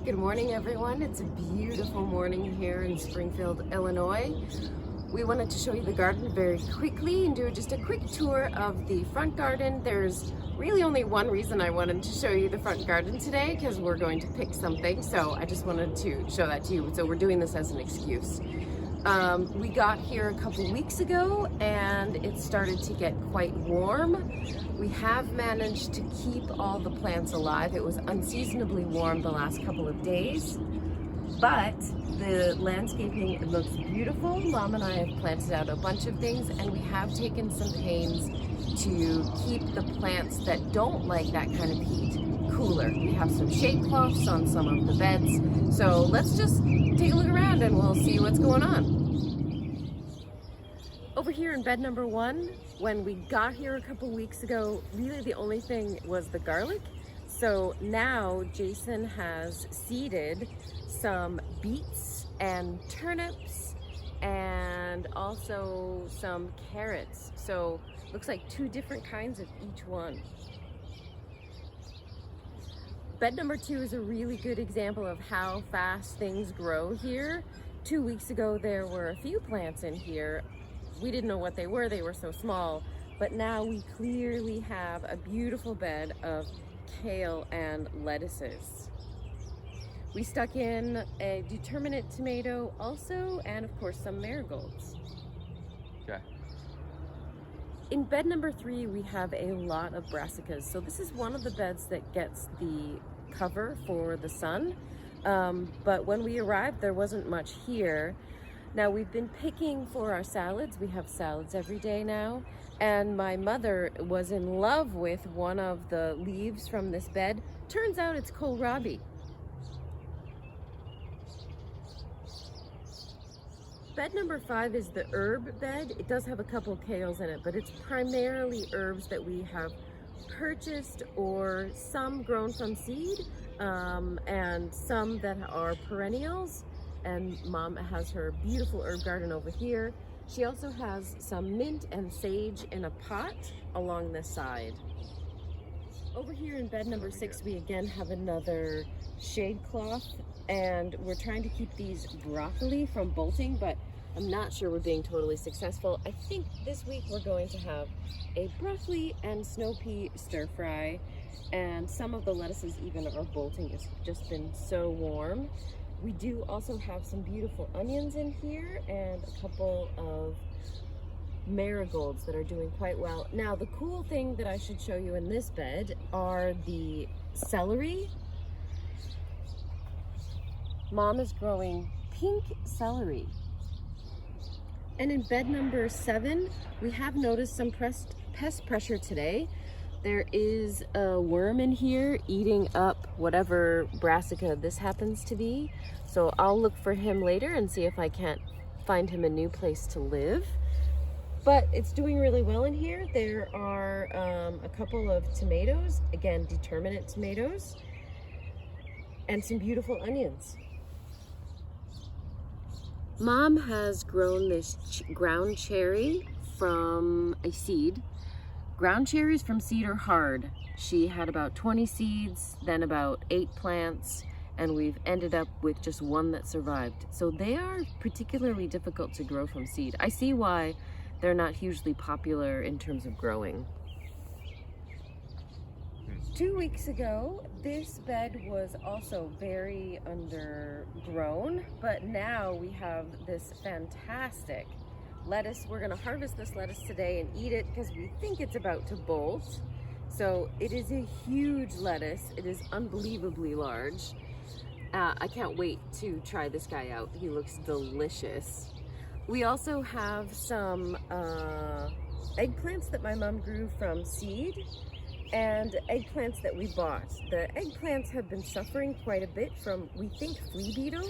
Good morning, everyone. It's a beautiful morning here in Springfield, Illinois. We wanted to show you the garden very quickly and do just a quick tour of the front garden. There's really only one reason I wanted to show you the front garden today, because we're going to pick something. So I just wanted to show that to you. So we're doing this as an excuse. We got here a couple weeks ago and it started to get quite warm. We have managed to keep all the plants alive. It was unseasonably warm the last couple of days, but the landscaping looks beautiful. Mom and I have planted out a bunch of things, and we have taken some pains to keep the plants that don't like that kind of heat cooler. We have some shade cloths on some of the beds. So let's just take a look around and we'll see what's going on. Over here in bed number 1, when we got here a couple weeks ago, really the only thing was the garlic. So now Jason has seeded some beets and turnips and also some carrots. So looks like 2 different kinds of each one. Bed number 2 is a really good example of how fast things grow here. 2 weeks ago there were a few plants in here. We didn't know what they were so small, but now we clearly have a beautiful bed of kale and lettuces. We stuck in a determinate tomato also, and of course some marigolds. Okay. In bed number 3, we have a lot of brassicas. So this is one of the beds that gets the cover for the sun. But when we arrived, there wasn't much here. Now we've been picking for our salads. We have salads every day now. And my mother was in love with one of the leaves from this bed. Turns out it's kohlrabi. Bed number 5 is the herb bed. It does have a couple kales in it, but it's primarily herbs that we have purchased or some grown from seed, and some that are perennials. And Mom has her beautiful herb garden over here. She also has some mint and sage in a pot along this side. Over here in bed number 6, we again have another shade cloth, and we're trying to keep these broccoli from bolting, but I'm not sure we're being totally successful. I think this week we're going to have a broccoli and snow pea stir fry, and some of the lettuces even are bolting. It's just been so warm. We do also have some beautiful onions in here and a couple of marigolds that are doing quite well. Now, the cool thing that I should show you in this bed are the celery. Mom is growing pink celery. And in bed number 7, we have noticed some pest pressure today. There is a worm in here eating up whatever brassica this happens to be. So I'll look for him later and see if I can't find him a new place to live. But it's doing really well in here. There are a couple of tomatoes, again, determinate tomatoes, and some beautiful onions. Mom has grown this ground cherry from a seed. Ground cherries from seed are hard. She had about 20 seeds, then about 8 plants, and we've ended up with just 1 that survived. So they are particularly difficult to grow from seed. I see why they're not hugely popular in terms of growing. 2 weeks ago, this bed was also very undergrown, but now we have this fantastic lettuce. We're gonna harvest this lettuce today and eat it because we think it's about to bolt. So it is a huge lettuce. It is unbelievably large. I can't wait to try this guy out. He looks delicious. We also have some eggplants that my mom grew from seed and eggplants that we bought. The eggplants have been suffering quite a bit from, we think, flea beetle.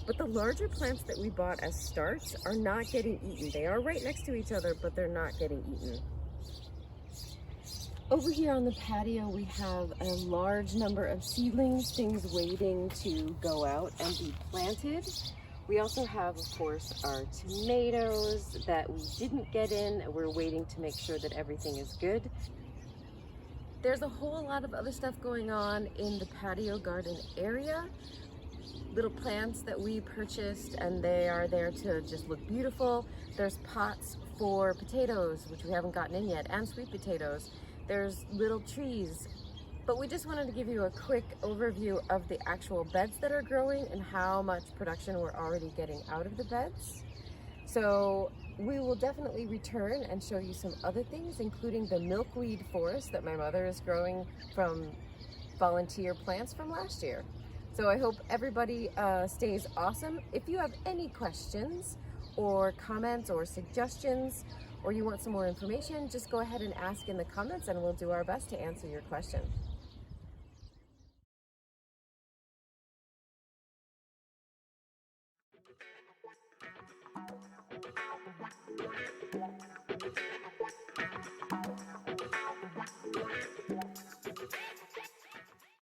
But the larger plants that we bought as starts are not getting eaten. They are right next to each other, but they're not getting eaten. Over here on the patio, we have a large number of seedlings, things waiting to go out and be planted. We also have, of course, our tomatoes that we didn't get in. We're waiting to make sure that everything is good. There's a whole lot of other stuff going on in the patio garden area. Little plants that we purchased, and they are there to just look beautiful. There's pots for potatoes, which we haven't gotten in yet, and sweet potatoes. There's little trees. But we just wanted to give you a quick overview of the actual beds that are growing and how much production we're already getting out of the beds. So we will definitely return and show you some other things, including the milkweed forest that my mother is growing from volunteer plants from last year. So I hope everybody stays awesome. If you have any questions or comments or suggestions, or you want some more information, just go ahead and ask in the comments and we'll do our best to answer your question.